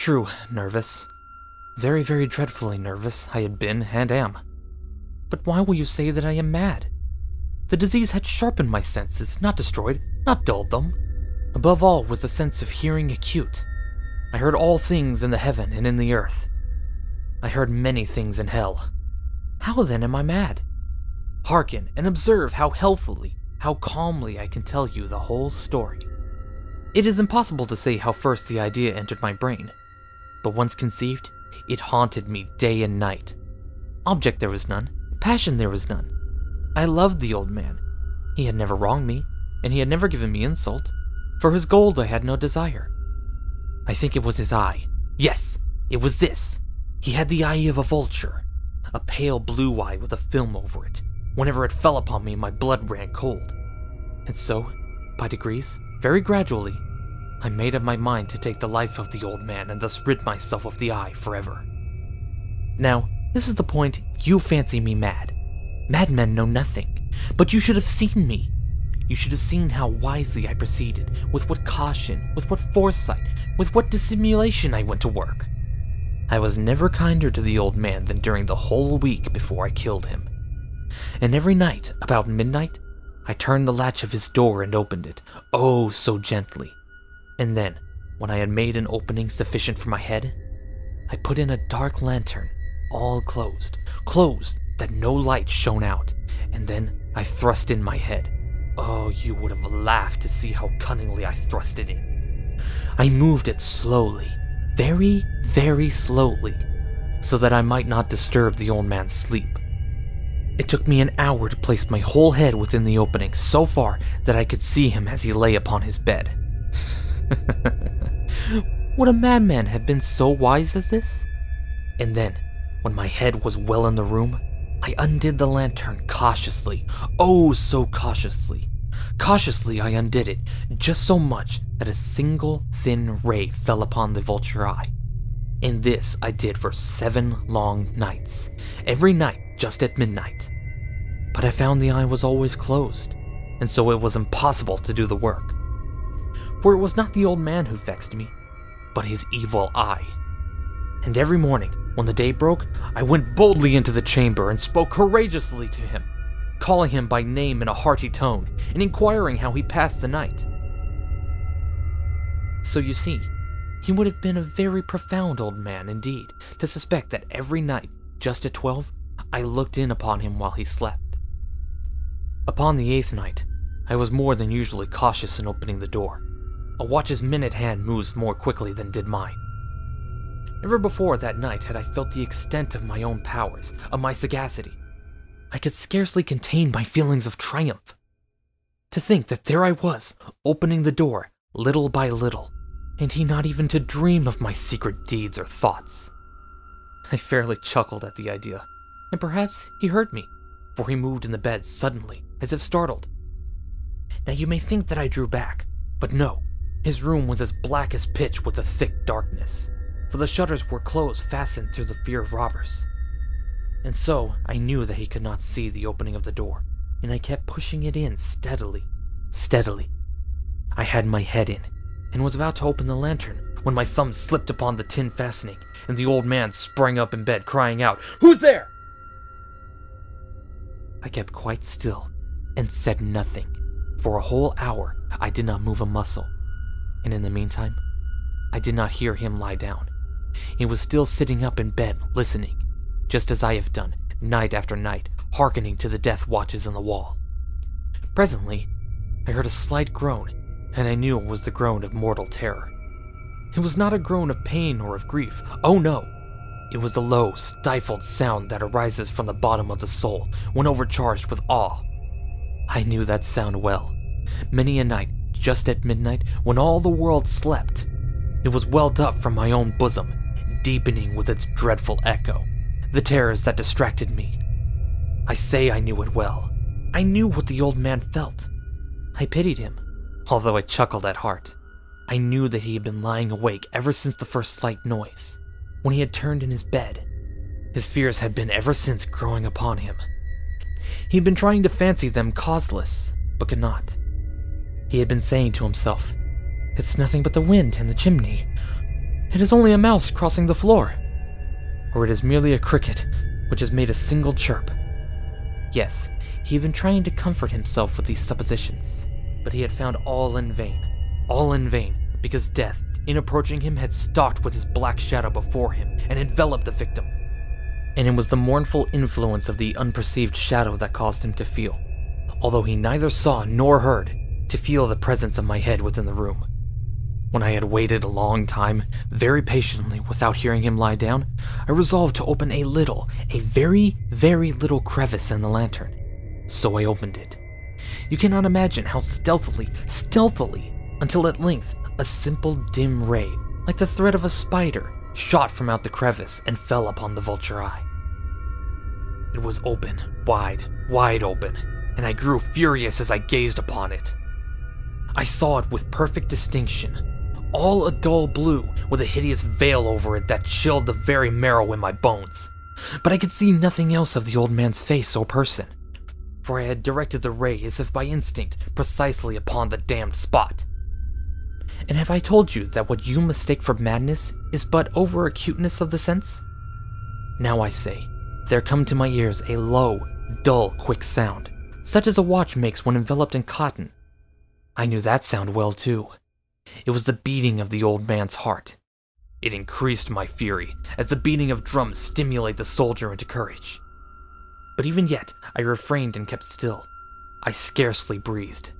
True, nervous. Very, very dreadfully nervous I had been and am. But why will you say that I am mad? The disease had sharpened my senses, not destroyed, not dulled them. Above all was the sense of hearing acute. I heard all things in the heaven and in the earth. I heard many things in hell. How then am I mad? Hearken and observe how healthily, how calmly I can tell you the whole story. It is impossible to say how first the idea entered my brain, but once conceived, it haunted me day and night. Object there was none, passion there was none. I loved the old man. He had never wronged me, and he had never given me insult. For his gold I had no desire. I think it was his eye. Yes, it was this. He had the eye of a vulture, a pale blue eye with a film over it. Whenever it fell upon me, my blood ran cold. And so, by degrees, very gradually, I made up my mind to take the life of the old man and thus rid myself of the eye forever. Now, this is the point. You fancy me mad. Madmen know nothing, but you should have seen me. You should have seen how wisely I proceeded, with what caution, with what foresight, with what dissimulation I went to work. I was never kinder to the old man than during the whole week before I killed him. And every night, about midnight, I turned the latch of his door and opened it, oh so gently. And then, when I had made an opening sufficient for my head, I put in a dark lantern, all closed that no light shone out, and then I thrust in my head. Oh, you would have laughed to see how cunningly I thrust it in. I moved it slowly, very, very slowly, so that I might not disturb the old man's sleep. It took me an hour to place my whole head within the opening so far that I could see him as he lay upon his bed. Would a madman have been so wise as this? And then, when my head was well in the room, I undid the lantern cautiously, oh so cautiously. Cautiously I undid it, just so much that a single thin ray fell upon the vulture eye. And this I did for 7 long nights, every night just at midnight. But I found the eye was always closed, and so it was impossible to do the work. For it was not the old man who vexed me, but his evil eye. And every morning, when the day broke, I went boldly into the chamber and spoke courageously to him, calling him by name in a hearty tone, and inquiring how he passed the night. So you see, he would have been a very profound old man indeed, to suspect that every night, just at 12, I looked in upon him while he slept. Upon the 8th night, I was more than usually cautious in opening the door. A watch's minute hand moves more quickly than did mine. Never before that night had I felt the extent of my own powers, of my sagacity. I could scarcely contain my feelings of triumph. To think that there I was, opening the door, little by little, and he not even to dream of my secret deeds or thoughts. I fairly chuckled at the idea, and perhaps he heard me, for he moved in the bed suddenly, as if startled. Now you may think that I drew back, but no, his room was as black as pitch with a thick darkness, for the shutters were closed fastened through the fear of robbers. And so I knew that he could not see the opening of the door, and I kept pushing it in steadily, steadily. I had my head in, and was about to open the lantern, when my thumb slipped upon the tin fastening, and the old man sprang up in bed, crying out, "Who's there?" I kept quite still, and said nothing. For a whole hour, I did not move a muscle, and in the meantime, I did not hear him lie down. He was still sitting up in bed, listening, just as I have done, night after night, hearkening to the death watches on the wall. Presently, I heard a slight groan, and I knew it was the groan of mortal terror. It was not a groan of pain or of grief, oh no! It was the low, stifled sound that arises from the bottom of the soul when overcharged with awe. I knew that sound well. Many a night, just at midnight, when all the world slept, it was welled up from my own bosom, deepening with its dreadful echo, the terrors that distracted me. I say I knew it well. I knew what the old man felt. I pitied him, although I chuckled at heart. I knew that he had been lying awake ever since the first slight noise, when he had turned in his bed. His fears had been ever since growing upon him. He had been trying to fancy them causeless, but could not. He had been saying to himself, "It's nothing but the wind in the chimney," It is only a mouse crossing the floor. Or it is merely a cricket, which has made a single chirp. Yes, he had been trying to comfort himself with these suppositions, but he had found all in vain, because death, in approaching him, had stalked with his black shadow before him and enveloped the victim. And it was the mournful influence of the unperceived shadow that caused him to feel, although he neither saw nor heard, to feel the presence of my head within the room. When I had waited a long time, very patiently, without hearing him lie down, I resolved to open a very, very little crevice in the lantern. So I opened it. You cannot imagine how stealthily, until at length, a simple dim ray, like the thread of a spider, shot from out the crevice and fell upon the vulture eye. It was open, wide open, and I grew furious as I gazed upon it. I saw it with perfect distinction, all a dull blue, with a hideous veil over it that chilled the very marrow in my bones. But I could see nothing else of the old man's face or person, for I had directed the ray as if by instinct precisely upon the damned spot. And have I told you that what you mistake for madness is but over-acuteness of the sense? Now I say, there come to my ears a low, dull, quick sound, such as a watch makes when enveloped in cotton. I knew that sound well too. It was the beating of the old man's heart. It increased my fury, as the beating of drums stimulate the soldier into courage. But even yet, I refrained and kept still. I scarcely breathed.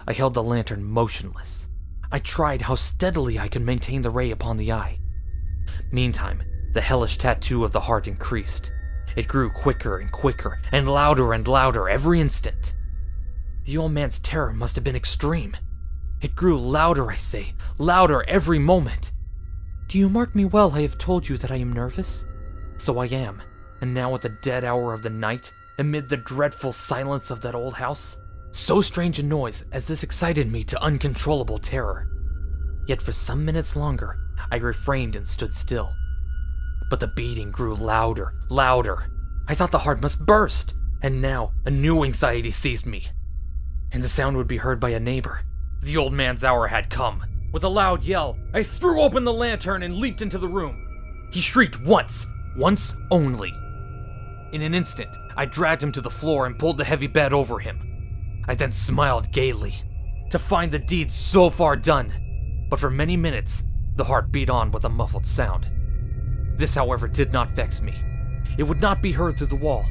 I held the lantern motionless. I tried how steadily I could maintain the ray upon the eye. Meantime, the hellish tattoo of the heart increased. It grew quicker and quicker, and louder every instant. The old man's terror must have been extreme. It grew louder, I say, louder every moment. Do you mark me well? I have told you that I am nervous. So I am, and now at the dead hour of the night, amid the dreadful silence of that old house, so strange a noise as this excited me to uncontrollable terror. Yet for some minutes longer, I refrained and stood still. But the beating grew louder. I thought the heart must burst, and now a new anxiety seized me. And the sound would be heard by a neighbor. The old man's hour had come. With a loud yell, I threw open the lantern and leaped into the room. He shrieked once only. In an instant, I dragged him to the floor and pulled the heavy bed over him. I then smiled gaily, to find the deed so far done, but for many minutes, the heart beat on with a muffled sound. This, however, did not vex me. It would not be heard through the wall.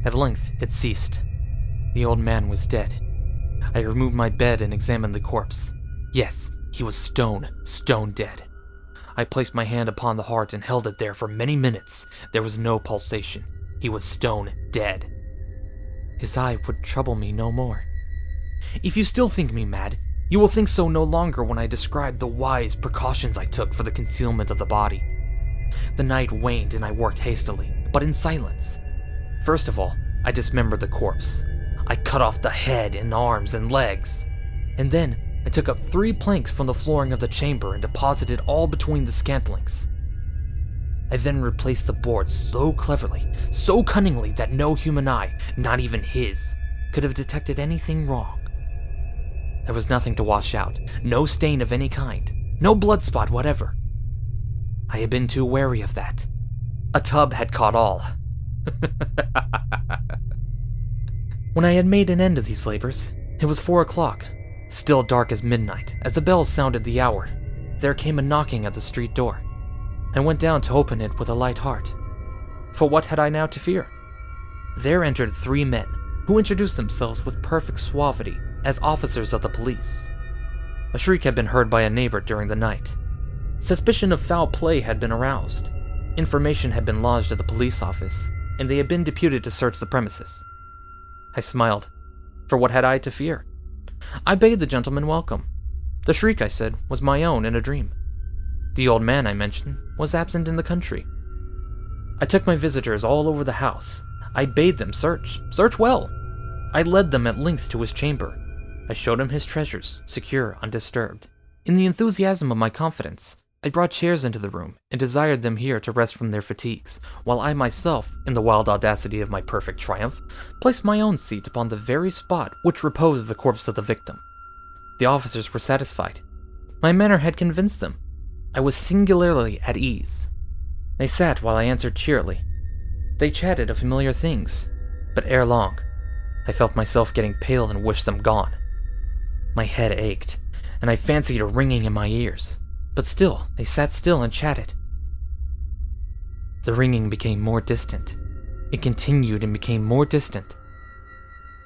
At length, it ceased. The old man was dead. I removed my bed and examined the corpse. Yes, he was stone dead. I placed my hand upon the heart and held it there for many minutes. There was no pulsation. He was stone dead. His eye would trouble me no more. If you still think me mad, you will think so no longer when I describe the wise precautions I took for the concealment of the body. The night waned and I worked hastily, but in silence. First of all, I dismembered the corpse. I cut off the head and arms and legs. And then, I took up 3 planks from the flooring of the chamber and deposited all between the scantlings. I then replaced the boards so cleverly, so cunningly that no human eye, not even his, could have detected anything wrong. There was nothing to wash out, no stain of any kind, no blood spot whatever. I had been too wary of that. A tub had caught all. When I had made an end of these labors, it was 4 o'clock, still dark as midnight. As the bells sounded the hour, there came a knocking at the street door. I went down to open it with a light heart. For what had I now to fear? There entered 3 men, who introduced themselves with perfect suavity as officers of the police. A shriek had been heard by a neighbor during the night. Suspicion of foul play had been aroused. Information had been lodged at the police office, and they had been deputed to search the premises. I smiled, for what had I to fear? I bade the gentleman welcome. The shriek, I said, was my own in a dream. The old man I mentioned was absent in the country. I took my visitors all over the house. I bade them search well. I led them at length to his chamber. I showed him his treasures, secure, undisturbed. In the enthusiasm of my confidence, I brought chairs into the room and desired them here to rest from their fatigues, while I myself, in the wild audacity of my perfect triumph, placed my own seat upon the very spot which reposed the corpse of the victim. The officers were satisfied. My manner had convinced them. I was singularly at ease. They sat while I answered cheerily. They chatted of familiar things, but ere long, I felt myself getting pale and wished them gone. My head ached, and I fancied a ringing in my ears, but still they sat still and chatted. The ringing became more distant. It continued and became more distant.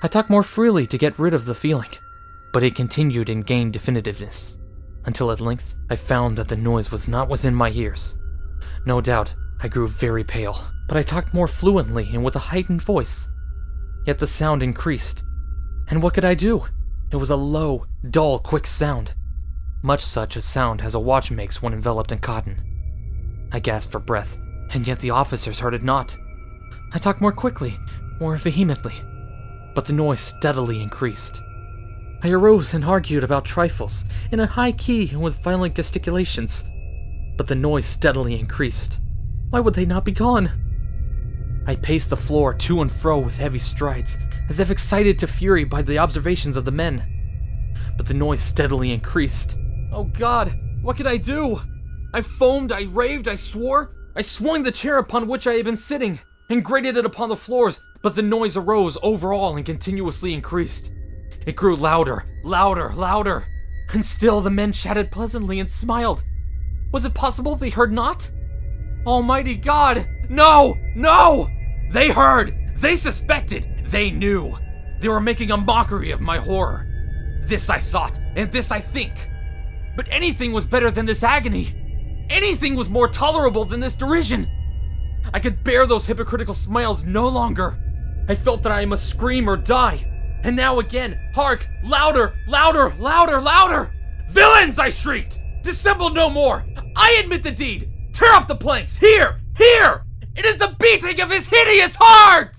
I talked more freely to get rid of the feeling, but it continued and gained definitiveness, until at length I found that the noise was not within my ears. No doubt, I grew very pale, but I talked more fluently and with a heightened voice. Yet the sound increased, and what could I do? It was a low, dull, quick sound, much such a sound as a watch makes when enveloped in cotton. I gasped for breath, and yet the officers heard it not. I talked more quickly, more vehemently, but the noise steadily increased. I arose and argued about trifles, in a high key and with violent gesticulations, but the noise steadily increased. Why would they not be gone? I paced the floor to and fro with heavy strides, as if excited to fury by the observations of the men. But the noise steadily increased. Oh God, what could I do? I foamed, I raved, I swore. I swung the chair upon which I had been sitting, and grated it upon the floors, but the noise arose over all and continuously increased. It grew louder, louder, louder, and still the men chatted pleasantly and smiled. Was it possible they heard not? Almighty God! No! No! They heard! They suspected! They knew! They were making a mockery of my horror. This I thought, and this I think. But anything was better than this agony. Anything was more tolerable than this derision. I could bear those hypocritical smiles no longer. I felt that I must scream or die. And now again, hark! Louder! Louder! Louder! Louder! Villains! I shrieked! Dissemble no more! I admit the deed! Tear up the planks! Here! Here! It is the beating of his hideous heart!